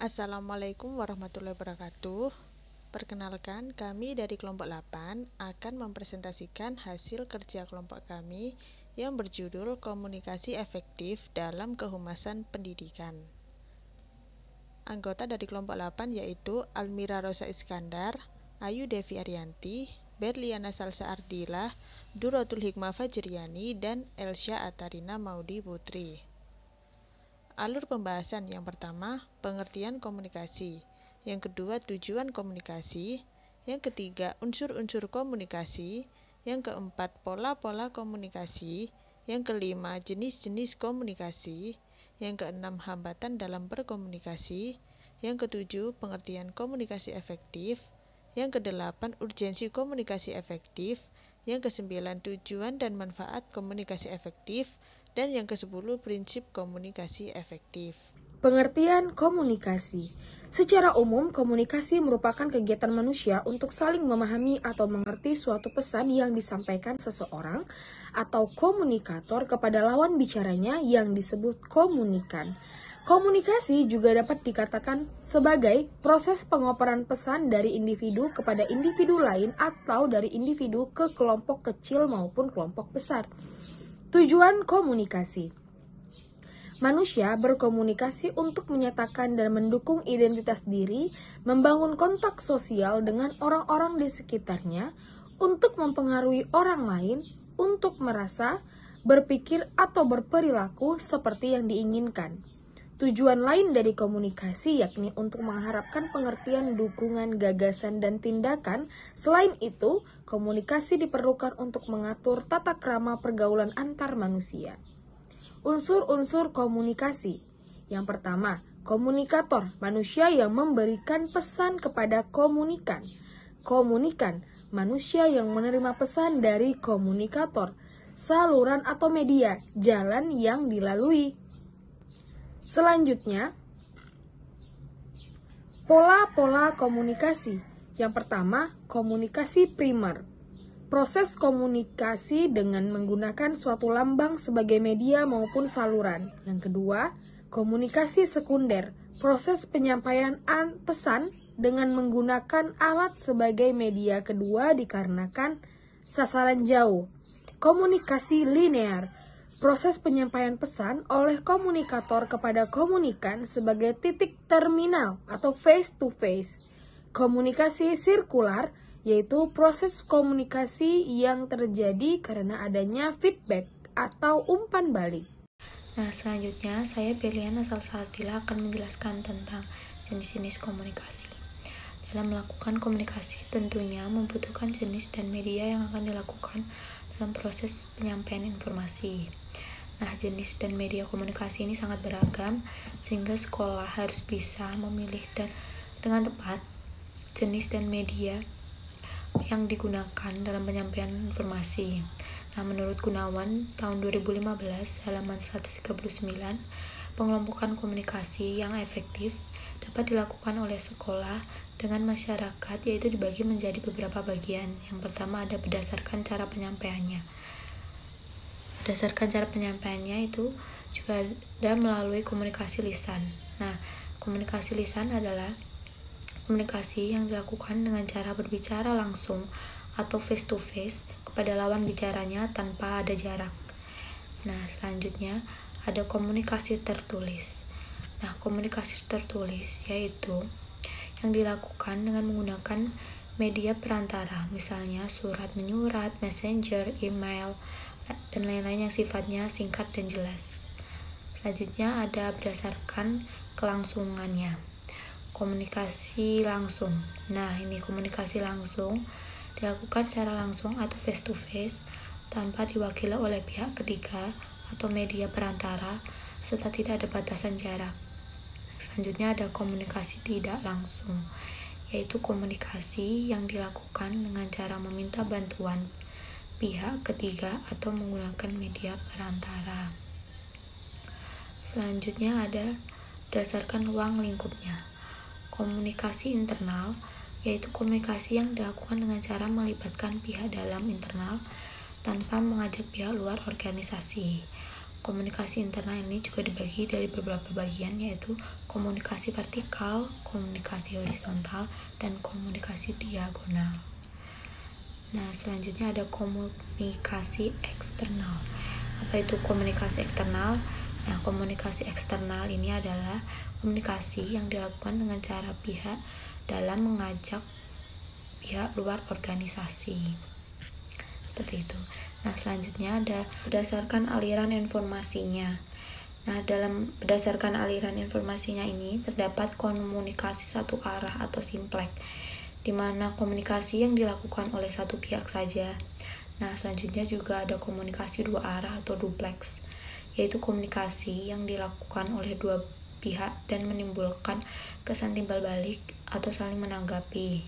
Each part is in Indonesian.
Assalamualaikum warahmatullahi wabarakatuh. Perkenalkan, kami dari kelompok 8 akan mempresentasikan hasil kerja kelompok kami yang berjudul Komunikasi Efektif dalam Kehumasan Pendidikan. Anggota dari kelompok 8 yaitu Almira Rosa Iskandar, Ayu Devi Arianti, Berliana Salsa Ardila, Duratul Hikmah Fajriani, dan Elsya Atarina Maudi Putri. Alur pembahasan yang pertama, pengertian komunikasi. Yang kedua, tujuan komunikasi. Yang ketiga, unsur-unsur komunikasi. Yang keempat, pola-pola komunikasi. Yang kelima, jenis-jenis komunikasi. Yang keenam, hambatan dalam berkomunikasi. Yang ketujuh, pengertian komunikasi efektif. Yang kedelapan, urgensi komunikasi efektif. Yang kesembilan, tujuan dan manfaat komunikasi efektif. Dan yang ke-10, prinsip komunikasi efektif. Pengertian komunikasi. Secara umum, komunikasi merupakan kegiatan manusia untuk saling memahami atau mengerti suatu pesan yang disampaikan seseorang atau komunikator kepada lawan bicaranya yang disebut komunikan. Komunikasi juga dapat dikatakan sebagai proses pengoperan pesan dari individu kepada individu lain atau dari individu ke kelompok kecil maupun kelompok besar. Tujuan komunikasi. Manusia berkomunikasi untuk menyatakan dan mendukung identitas diri, membangun kontak sosial dengan orang-orang di sekitarnya, untuk mempengaruhi orang lain, untuk merasa, berpikir, atau berperilaku seperti yang diinginkan. Tujuan lain dari komunikasi yakni untuk mengharapkan pengertian, dukungan, gagasan, dan tindakan. Selain itu, komunikasi diperlukan untuk mengatur tata krama pergaulan antar manusia. Unsur-unsur komunikasi. Yang pertama, komunikator, manusia yang memberikan pesan kepada komunikan. Komunikan, manusia yang menerima pesan dari komunikator. Saluran atau media, jalan yang dilalui. Selanjutnya, pola-pola komunikasi. Yang pertama, komunikasi primer. Proses komunikasi dengan menggunakan suatu lambang sebagai media maupun saluran. Yang kedua, komunikasi sekunder. Proses penyampaian pesan dengan menggunakan alat sebagai media kedua dikarenakan sasaran jauh. Komunikasi linear. Proses penyampaian pesan oleh komunikator kepada komunikan sebagai titik terminal atau face-to-face. Komunikasi sirkular, yaitu proses komunikasi yang terjadi karena adanya feedback atau umpan balik. Nah, selanjutnya saya Berliana Salsa Ardila akan menjelaskan tentang jenis-jenis komunikasi. Dalam melakukan komunikasi tentunya membutuhkan jenis dan media yang akan dilakukan dalam proses penyampaian informasi. Nah, jenis dan media komunikasi ini sangat beragam, sehingga sekolah harus bisa memilih dan dengan tepat jenis dan media yang digunakan dalam penyampaian informasi. Nah, menurut Gunawan, tahun 2015, halaman 139, pengelompokan komunikasi yang efektif dapat dilakukan oleh sekolah dengan masyarakat, yaitu dibagi menjadi beberapa bagian. Yang pertama ada berdasarkan cara penyampaiannya. Berdasarkan cara penyampaiannya itu juga ada melalui komunikasi lisan. Nah, komunikasi lisan adalah komunikasi yang dilakukan dengan cara berbicara langsung atau face to face kepada lawan bicaranya tanpa ada jarak. Nah, selanjutnya ada komunikasi tertulis. Nah, komunikasi tertulis yaitu yang dilakukan dengan menggunakan media perantara, misalnya surat menyurat, messenger, email, dan lain-lain yang sifatnya singkat dan jelas. Selanjutnya ada berdasarkan kelangsungannya. Komunikasi langsung. Nah, ini komunikasi langsung dilakukan secara langsung atau face to face tanpa diwakili oleh pihak ketiga atau media perantara serta tidak ada batasan jarak. Selanjutnya ada komunikasi tidak langsung, yaitu komunikasi yang dilakukan dengan cara meminta bantuan pihak ketiga atau menggunakan media perantara. Selanjutnya ada berdasarkan ruang lingkupnya. Komunikasi internal, yaitu komunikasi yang dilakukan dengan cara melibatkan pihak dalam internal tanpa mengajak pihak luar organisasi. Komunikasi internal ini juga dibagi dari beberapa bagian, yaitu komunikasi vertikal, komunikasi horizontal, dan komunikasi diagonal. Nah, selanjutnya ada komunikasi eksternal. Apa itu komunikasi eksternal? Nah, komunikasi eksternal ini adalah komunikasi yang dilakukan dengan cara pihak dalam mengajak pihak luar organisasi. Seperti itu. Nah, selanjutnya ada berdasarkan aliran informasinya. Nah, berdasarkan aliran informasinya ini terdapat komunikasi satu arah atau simplex, di mana komunikasi yang dilakukan oleh satu pihak saja. Nah, selanjutnya juga ada komunikasi dua arah atau duplex, yaitu komunikasi yang dilakukan oleh dua pihak dan menimbulkan kesan timbal balik atau saling menanggapi.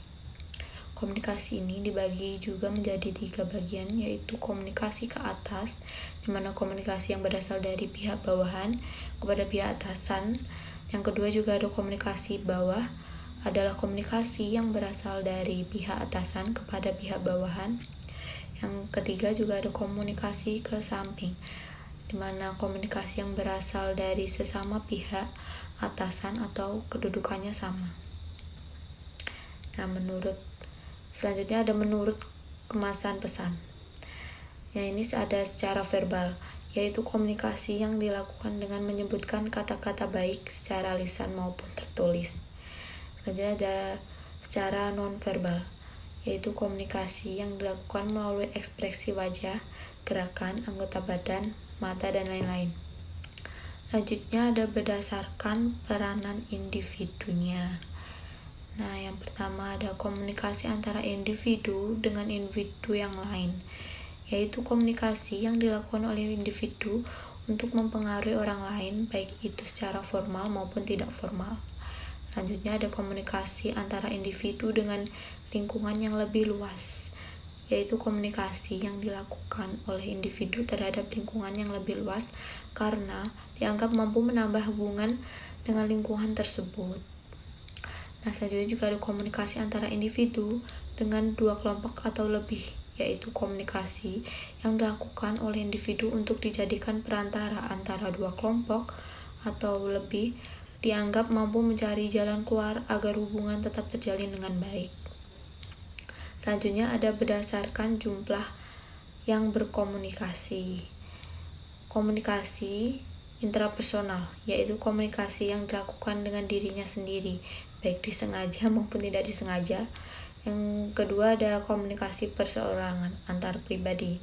Komunikasi ini dibagi juga menjadi 3 bagian, yaitu komunikasi ke atas, di mana komunikasi yang berasal dari pihak bawahan kepada pihak atasan. Yang kedua juga ada komunikasi bawah, adalah komunikasi yang berasal dari pihak atasan kepada pihak bawahan. Yang ketiga juga ada komunikasi ke samping, di mana komunikasi yang berasal dari sesama pihak atasan atau kedudukannya sama. Nah, selanjutnya ada menurut kemasan pesan. Yang ini ada secara verbal, yaitu komunikasi yang dilakukan dengan menyebutkan kata-kata baik secara lisan maupun tertulis. Selanjutnya ada secara non-verbal, yaitu komunikasi yang dilakukan melalui ekspresi wajah, gerakan, anggota badan, mata, dan lain-lain. Selanjutnya ada berdasarkan peranan individunya. Nah, yang pertama ada komunikasi antara individu dengan individu yang lain, yaitu komunikasi yang dilakukan oleh individu untuk mempengaruhi orang lain, baik itu secara formal maupun tidak formal. Selanjutnya ada komunikasi antara individu dengan lingkungan yang lebih luas, yaitu komunikasi yang dilakukan oleh individu terhadap lingkungan yang lebih luas karena dianggap mampu menambah hubungan dengan lingkungan tersebut. Nah, selanjutnya juga ada komunikasi antara individu dengan dua kelompok atau lebih, yaitu komunikasi yang dilakukan oleh individu untuk dijadikan perantara antara dua kelompok atau lebih, dianggap mampu mencari jalan keluar agar hubungan tetap terjalin dengan baik. Selanjutnya ada berdasarkan jumlah yang berkomunikasi. Komunikasi intrapersonal, yaitu komunikasi yang dilakukan dengan dirinya sendiri, baik disengaja maupun tidak disengaja. Yang kedua ada komunikasi perseorangan antar pribadi,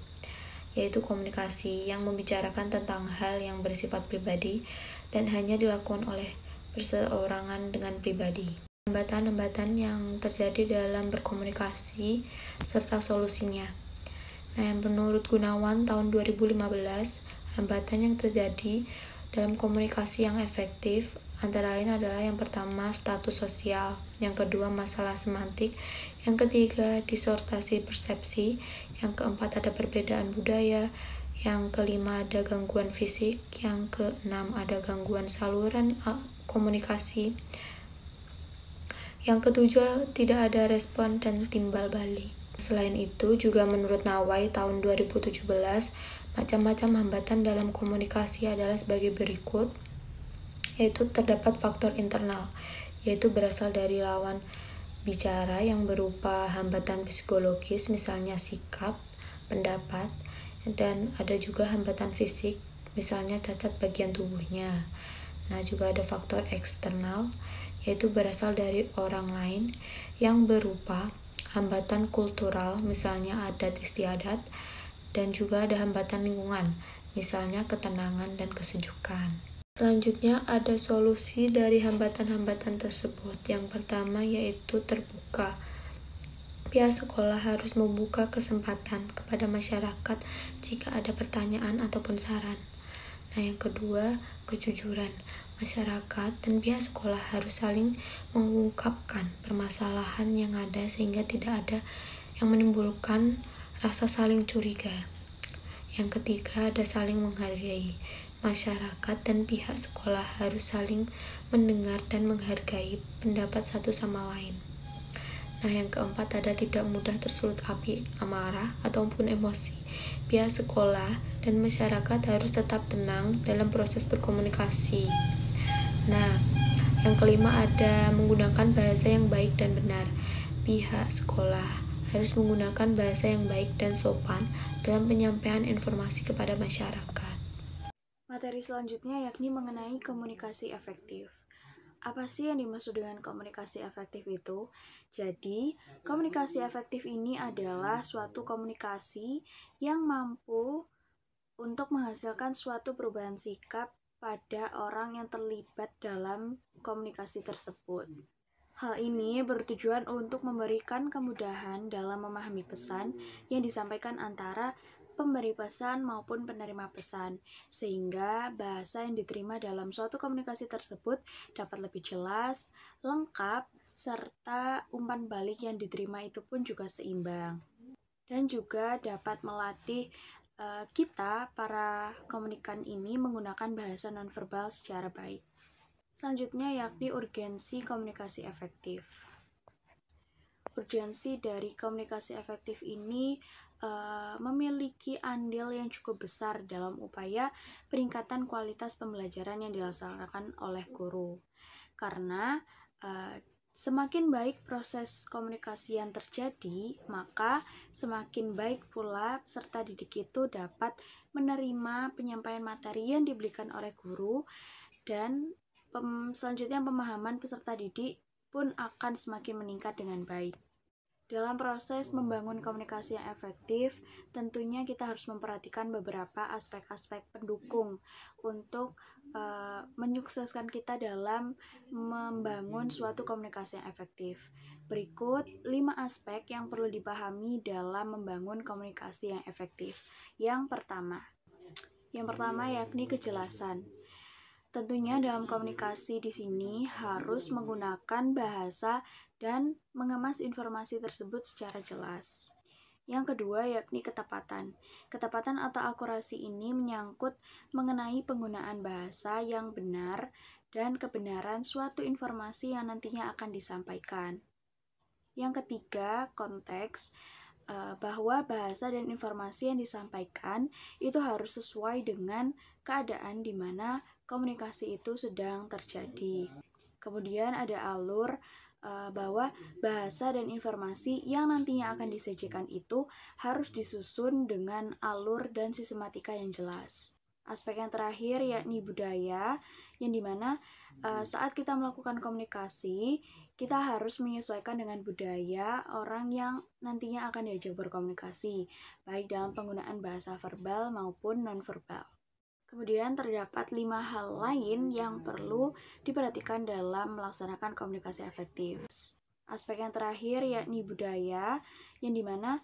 yaitu komunikasi yang membicarakan tentang hal yang bersifat pribadi dan hanya dilakukan oleh perseorangan dengan pribadi. Hambatan-hambatan yang terjadi dalam berkomunikasi serta solusinya. Nah, yang menurut Gunawan tahun 2015, hambatan yang terjadi dalam komunikasi yang efektif antara lain adalah yang pertama status sosial, yang kedua masalah semantik, yang ketiga distorsi persepsi, yang keempat ada perbedaan budaya, yang kelima ada gangguan fisik, yang keenam ada gangguan saluran komunikasi, yang ketujuh tidak ada respon dan timbal balik. Selain itu juga menurut Nawai tahun 2017, macam-macam hambatan dalam komunikasi adalah sebagai berikut, yaitu terdapat faktor internal, yaitu berasal dari lawan bicara yang berupa hambatan psikologis, misalnya sikap, pendapat, dan ada juga hambatan fisik, misalnya cacat bagian tubuhnya. Nah, juga ada faktor eksternal, yaitu berasal dari orang lain yang berupa hambatan kultural, misalnya adat istiadat, dan juga ada hambatan lingkungan, misalnya ketenangan dan kesejukan. Selanjutnya ada solusi dari hambatan-hambatan tersebut. Yang pertama yaitu terbuka. Pihak sekolah harus membuka kesempatan kepada masyarakat jika ada pertanyaan ataupun saran. Nah, yang kedua, kejujuran. Masyarakat dan pihak sekolah harus saling mengungkapkan permasalahan yang ada sehingga tidak ada yang menimbulkan rasa saling curiga. Yang ketiga, ada saling menghargai. Masyarakat dan pihak sekolah harus saling mendengar dan menghargai pendapat satu sama lain. Nah, yang keempat ada tidak mudah tersulut api amarah ataupun emosi. Pihak sekolah dan masyarakat harus tetap tenang dalam proses berkomunikasi. Nah, yang kelima ada menggunakan bahasa yang baik dan benar. Pihak sekolah harus menggunakan bahasa yang baik dan sopan dalam penyampaian informasi kepada masyarakat. Materi selanjutnya yakni mengenai komunikasi efektif. Apa sih yang dimaksud dengan komunikasi efektif itu? Jadi, komunikasi efektif ini adalah suatu komunikasi yang mampu untuk menghasilkan suatu perubahan sikap pada orang yang terlibat dalam komunikasi tersebut. Hal ini bertujuan untuk memberikan kemudahan dalam memahami pesan yang disampaikan antara pemberi pesan maupun penerima pesan, sehingga bahasa yang diterima dalam suatu komunikasi tersebut dapat lebih jelas, lengkap, serta umpan balik yang diterima itu pun juga seimbang. Dan juga dapat melatih kita, para komunikan ini, menggunakan bahasa nonverbal secara baik. Selanjutnya yakni urgensi komunikasi efektif. Urgensi dari komunikasi efektif ini memiliki andil yang cukup besar dalam upaya peningkatan kualitas pembelajaran yang dilaksanakan oleh guru. Karena semakin baik proses komunikasi yang terjadi, maka semakin baik pula peserta didik itu dapat menerima penyampaian materi yang diberikan oleh guru, dan selanjutnya pemahaman peserta didik pun akan semakin meningkat dengan baik. Dalam proses membangun komunikasi yang efektif, tentunya kita harus memperhatikan beberapa aspek-aspek pendukung untuk menyukseskan kita dalam membangun suatu komunikasi yang efektif. Berikut 5 aspek yang perlu dipahami dalam membangun komunikasi yang efektif. Yang pertama yakni kejelasan. Tentunya dalam komunikasi di sini harus menggunakan bahasa dan mengemas informasi tersebut secara jelas. Yang kedua yakni ketepatan. Ketepatan atau akurasi ini menyangkut mengenai penggunaan bahasa yang benar dan kebenaran suatu informasi yang nantinya akan disampaikan. Yang ketiga, konteks, bahwa bahasa dan informasi yang disampaikan itu harus sesuai dengan keadaan di mana komunikasi itu sedang terjadi. Kemudian ada alur, bahwa bahasa dan informasi yang nantinya akan disajikan itu harus disusun dengan alur dan sistematika yang jelas. Aspek yang terakhir yakni budaya, yang dimana saat kita melakukan komunikasi, kita harus menyesuaikan dengan budaya orang yang nantinya akan diajak berkomunikasi, baik dalam penggunaan bahasa verbal maupun nonverbal. Kemudian terdapat 5 hal lain yang perlu diperhatikan dalam melaksanakan komunikasi efektif. Aspek yang terakhir yakni budaya, yang dimana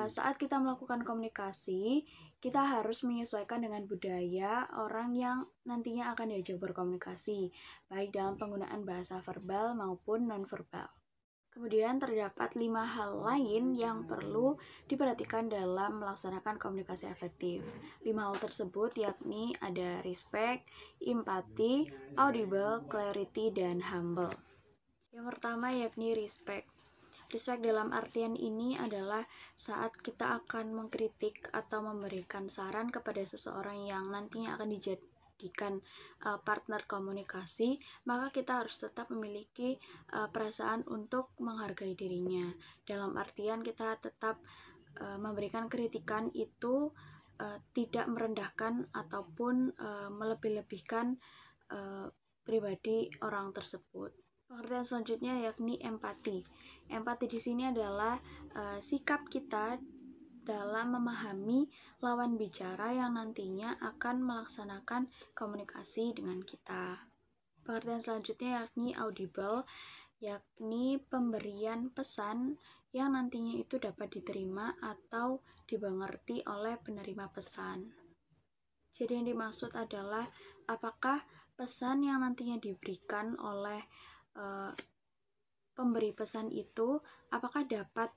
saat kita melakukan komunikasi, kita harus menyesuaikan dengan budaya orang yang nantinya akan diajak berkomunikasi, baik dalam penggunaan bahasa verbal maupun nonverbal. Kemudian terdapat 5 hal lain yang perlu diperhatikan dalam melaksanakan komunikasi efektif. 5 hal tersebut yakni ada respect, empati, audible, clarity, dan humble. Yang pertama yakni respect. Respect dalam artian ini adalah saat kita akan mengkritik atau memberikan saran kepada seseorang yang nantinya akan dijadikan partner komunikasi, maka kita harus tetap memiliki perasaan untuk menghargai dirinya. Dalam artian kita tetap memberikan kritikan itu tidak merendahkan ataupun melebih-lebihkan pribadi orang tersebut. Pengertian selanjutnya yakni empati. Empati di sini adalah sikap kita dalam memahami lawan bicara yang nantinya akan melaksanakan komunikasi dengan kita. Pengertian selanjutnya yakni audible, yakni pemberian pesan yang nantinya itu dapat diterima atau dimengerti oleh penerima pesan. Jadi yang dimaksud adalah apakah pesan yang nantinya diberikan oleh pemberi pesan itu apakah dapat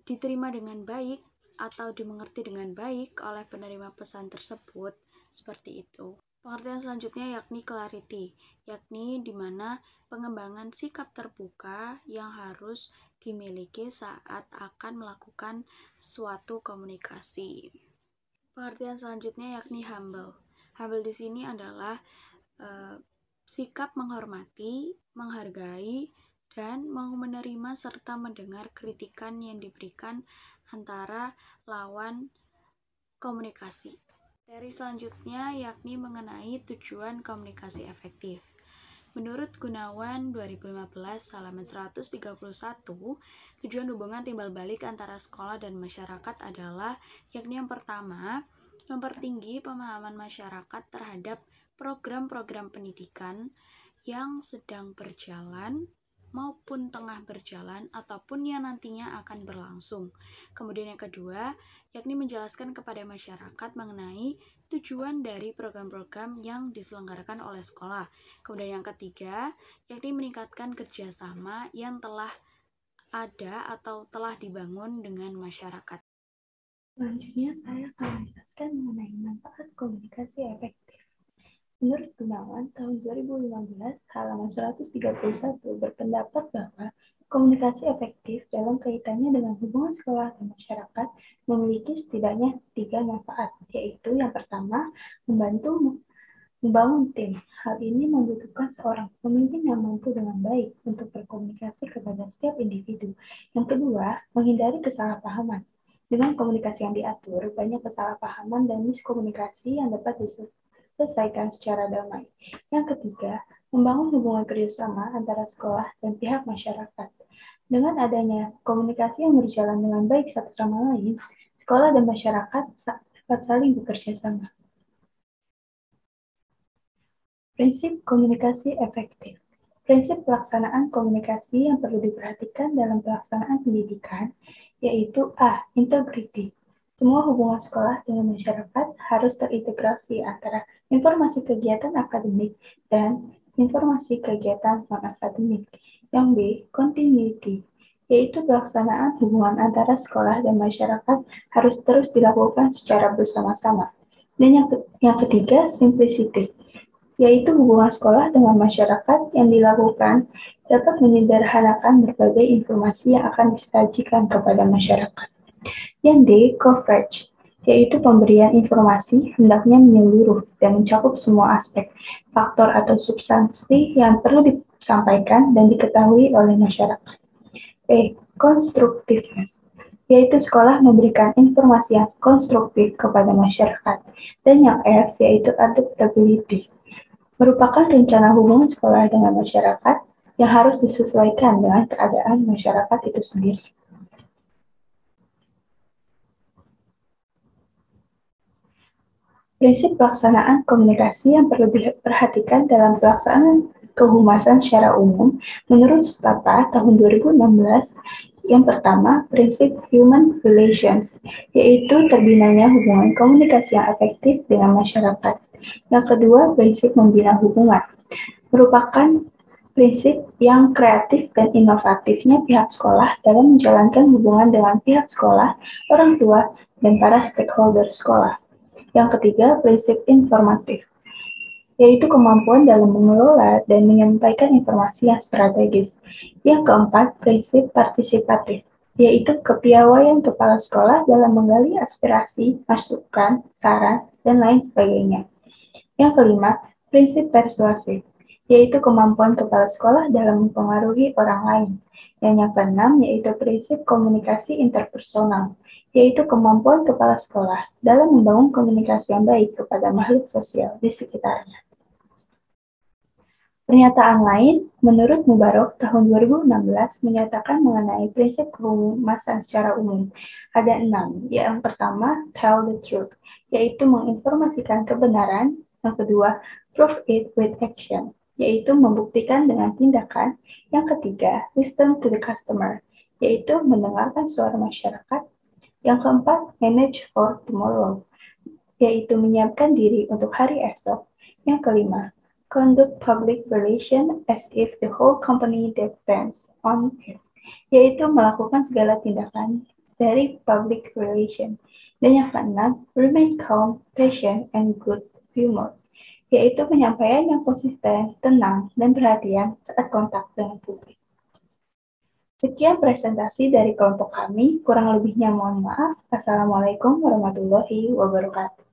diterima dengan baik atau dimengerti dengan baik oleh penerima pesan tersebut, seperti itu. Pengertian selanjutnya yakni clarity, yakni di mana pengembangan sikap terbuka yang harus dimiliki saat akan melakukan suatu komunikasi. Pengertian selanjutnya yakni humble. Humble di sini adalah sikap menghormati, menghargai, dan mau menerima serta mendengar kritikan yang diberikan antara lawan komunikasi. Materi selanjutnya yakni mengenai tujuan komunikasi efektif. Menurut Gunawan 2015 halaman 131, tujuan hubungan timbal balik antara sekolah dan masyarakat adalah yakni yang pertama, mempertinggi pemahaman masyarakat terhadap program-program pendidikan yang sedang berjalan maupun tengah berjalan ataupun yang nantinya akan berlangsung. Kemudian yang kedua, yakni menjelaskan kepada masyarakat mengenai tujuan dari program-program yang diselenggarakan oleh sekolah. Kemudian yang ketiga, yakni meningkatkan kerjasama yang telah ada atau telah dibangun dengan masyarakat. Selanjutnya, saya akan menjelaskan mengenai manfaat komunikasi efektif. Menurut Gunawan, tahun 2015, halaman 131 berpendapat bahwa komunikasi efektif dalam kaitannya dengan hubungan sekolah dan masyarakat memiliki setidaknya 3 manfaat, yaitu yang pertama, membantu membangun tim. Hal ini membutuhkan seorang pemimpin yang mampu dengan baik untuk berkomunikasi kepada setiap individu. Yang kedua, menghindari kesalahpahaman. Dengan komunikasi yang diatur, banyak kesalahpahaman dan miskomunikasi yang dapat diselesaikan secara damai. Yang ketiga, membangun hubungan kerjasama antara sekolah dan pihak masyarakat. Dengan adanya komunikasi yang berjalan dengan baik satu sama lain, sekolah dan masyarakat dapat saling bekerja sama. Prinsip komunikasi efektif. Prinsip pelaksanaan komunikasi yang perlu diperhatikan dalam pelaksanaan pendidikan yaitu A. Integrity. Semua hubungan sekolah dengan masyarakat harus terintegrasi antara informasi kegiatan akademik dan informasi kegiatan non-akademik. Yang B. Continuity, yaitu pelaksanaan hubungan antara sekolah dan masyarakat harus terus dilakukan secara bersama-sama. Dan yang ketiga, simplicity, yaitu hubungan sekolah dengan masyarakat yang dilakukan dapat menyederhanakan berbagai informasi yang akan disajikan kepada masyarakat. Yang D, coverage, yaitu pemberian informasi hendaknya menyeluruh dan mencakup semua aspek, faktor atau substansi yang perlu disampaikan dan diketahui oleh masyarakat. E, constructiveness, yaitu sekolah memberikan informasi yang konstruktif kepada masyarakat. Dan yang F, yaitu adaptability, merupakan rencana hubungan sekolah dengan masyarakat yang harus disesuaikan dengan keadaan masyarakat itu sendiri. Prinsip pelaksanaan komunikasi yang perlu diperhatikan dalam pelaksanaan kehumasan secara umum menurut Sutapa tahun 2016, yang pertama, prinsip human relations, yaitu terbinanya hubungan komunikasi yang efektif dengan masyarakat. Yang kedua, prinsip membina hubungan, merupakan prinsip yang kreatif dan inovatifnya pihak sekolah dalam menjalankan hubungan dengan pihak sekolah, orang tua, dan para stakeholder sekolah. Yang ketiga, prinsip informatif, yaitu kemampuan dalam mengelola dan menyampaikan informasi yang strategis. Yang keempat, prinsip partisipatif, yaitu kepiawaian kepala sekolah dalam menggali aspirasi, masukan, saran, dan lain sebagainya. Yang kelima, prinsip persuasif, yaitu kemampuan kepala sekolah dalam mempengaruhi orang lain. Dan yang keenam, yaitu prinsip komunikasi interpersonal, yaitu kemampuan kepala sekolah dalam membangun komunikasi yang baik kepada makhluk sosial di sekitarnya. Pernyataan lain, menurut Mubarok tahun 2016 menyatakan mengenai prinsip kehumasan secara umum. Ada 6. Yang pertama, tell the truth, yaitu menginformasikan kebenaran. Yang kedua, prove it with action, yaitu membuktikan dengan tindakan. Yang ketiga, listen to the customer, yaitu mendengarkan suara masyarakat. Yang keempat, manage for tomorrow, yaitu menyiapkan diri untuk hari esok. Yang kelima, conduct public relation as if the whole company depends on it, yaitu melakukan segala tindakan dari public relation. Dan yang keenam, remain calm, patient, and good interview mode, yaitu penyampaian yang konsisten, tenang, dan perhatian saat kontak dengan publik. Sekian presentasi dari kelompok kami, kurang lebihnya mohon maaf. Assalamualaikum warahmatullahi wabarakatuh.